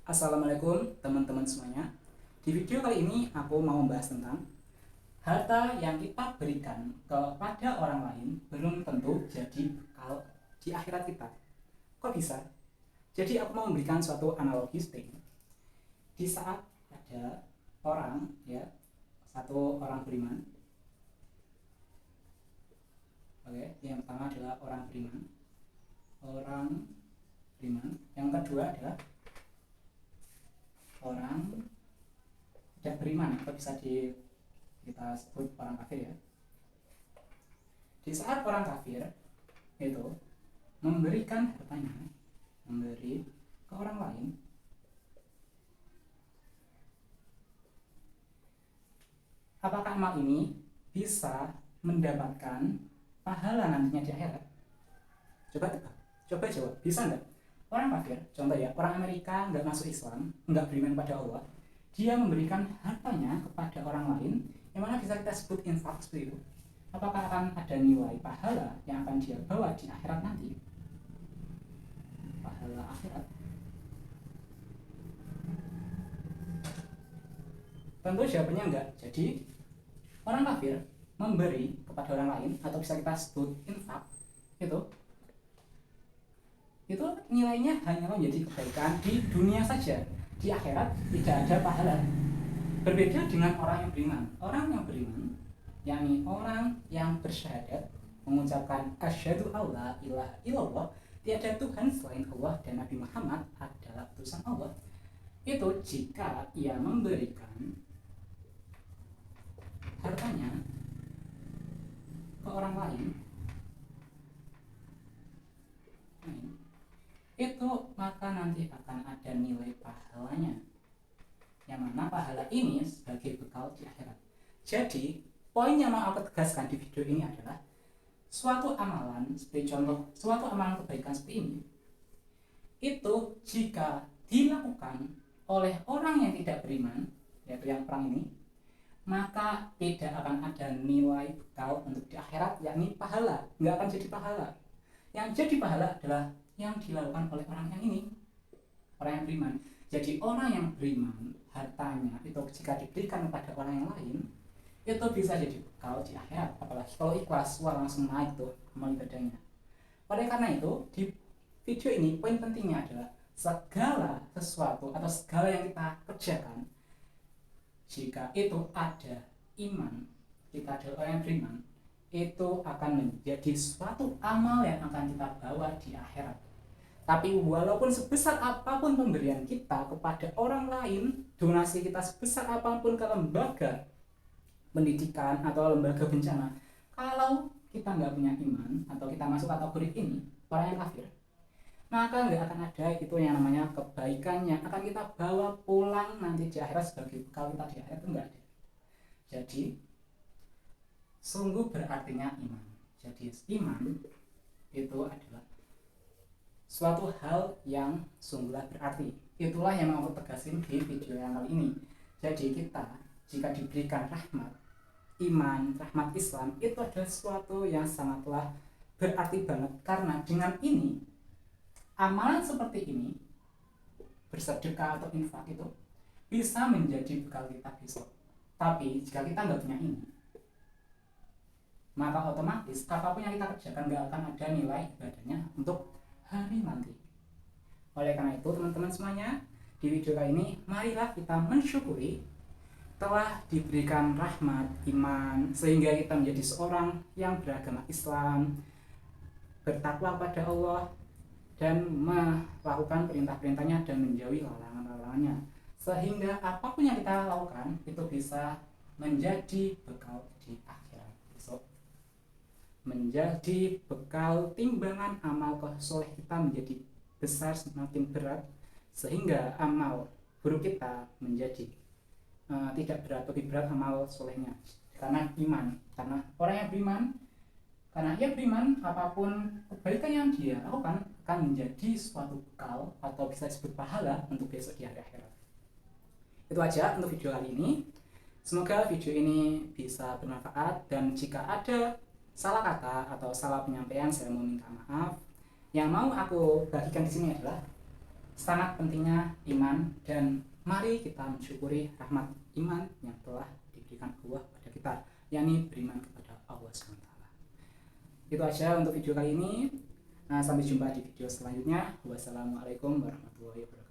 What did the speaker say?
Assalamualaikum teman-teman semuanya. Di video kali ini aku mau membahas tentang harta yang kita berikan kepada orang lain belum tentu jadi bekal di akhirat kita. Kok bisa? Jadi aku mau memberikan suatu analogi seperti ini. Di saat ada orang, ya, satu orang beriman. Oke, yang pertama adalah orang beriman. Orang beriman. Yang kedua adalah orang tidak beriman, atau bisa kita sebut orang kafir, ya. Di saat orang kafir itu memberikan hartanya, memberi ke orang lain, apakah amal ini bisa mendapatkan pahala nantinya di akhirat? Coba tebak, coba jawab, bisa nggak? Orang kafir, contoh ya, orang Amerika nggak masuk Islam, nggak beriman pada Allah, dia memberikan hartanya kepada orang lain, yang mana bisa kita sebut infak seperti itu. Apakah akan ada nilai pahala yang akan dia bawa di akhirat nanti? Pahala akhirat? Tentu jawabannya enggak. Jadi orang kafir memberi kepada orang lain, atau bisa kita sebut infak, itu nilainya hanya menjadi kebaikan di dunia saja. Di akhirat tidak ada pahala. Berbeda dengan orang yang beriman. Orang yang beriman, yakni orang yang bersyahadat, mengucapkan asyhadu alla ilaha illallah, tiada Tuhan selain Allah dan Nabi Muhammad adalah utusan Allah. Itu jika ia memberikan hartanya ke orang lain, itu maka nanti akan ada nilai pahalanya, yang mana pahala ini sebagai bekal di akhirat. Jadi poin yang mau aku tegaskan di video ini adalah suatu amalan, seperti contoh suatu amalan kebaikan seperti ini, itu jika dilakukan oleh orang yang tidak beriman, yaitu yang perang ini, maka tidak akan ada nilai bekal untuk di akhirat, yakni pahala. Nggak akan jadi pahala. Yang jadi pahala adalah yang dilakukan oleh orang yang ini, orang yang beriman. Jadi orang yang beriman, hartanya itu jika diberikan kepada orang yang lain, itu bisa jadi bekal di akhirat. Apalagi kalau ikhlas, wah langsung naik tuh amal ibadahnya. Oleh karena itu, di video ini poin pentingnya adalah segala sesuatu atau segala yang kita kerjakan, jika itu ada iman, kita adalah orang yang beriman, itu akan menjadi suatu amal yang akan kita bawa di akhirat. Tapi walaupun sebesar apapun pemberian kita kepada orang lain, donasi kita sebesar apapun ke lembaga pendidikan atau lembaga bencana, kalau kita nggak punya iman atau kita masuk kategori ini, orang yang kafir, maka nggak akan ada itu yang namanya kebaikannya akan kita bawa pulang nanti di akhirat sebagai bekal kita di akhirat. Itu nggak ada. Jadi sungguh berartinya iman. Jadi iman itu adalah suatu hal yang sungguhlah berarti. Itulah yang mau aku tegasin di video yang kali ini. Jadi kita jika diberikan rahmat iman, rahmat Islam, itu adalah suatu yang sangatlah berarti banget. Karena dengan ini, amalan seperti ini, bersedekah atau infak, itu bisa menjadi bekal kita besok. Tapi jika kita nggak punya ini, maka otomatis apapun yang kita kerjakan nggak akan ada nilai ibadahnya untuk hari nanti. Oleh karena itu teman-teman semuanya, di video kali ini marilah kita mensyukuri telah diberikan rahmat iman sehingga kita menjadi seorang yang beragama Islam, bertakwa kepada Allah, dan melakukan perintah-perintahnya dan menjauhi larangan-larangannya, sehingga apapun yang kita lakukan itu bisa menjadi bekal di akhirat besok, menjadi bekal timbangan amal soleh kita menjadi besar, semakin berat, sehingga amal buruk kita menjadi tidak berat, lebih berat amal solehnya, karena iman. Karena orang yang beriman, karena ia beriman, apapun kebaikan yang dia lakukan akan menjadi suatu bekal atau bisa disebut pahala untuk besok di hari akhirat. Itu aja untuk video kali ini. Semoga video ini bisa bermanfaat, dan jika ada salah kata atau salah penyampaian, saya mau minta maaf. Yang mau aku bagikan di sini adalah sangat pentingnya iman, dan mari kita mensyukuri rahmat iman yang telah diberikan Allah kepada kita, yakni beriman kepada Allah SWT. Itu aja untuk video kali ini. Sampai jumpa di video selanjutnya. Wassalamualaikum warahmatullahi wabarakatuh.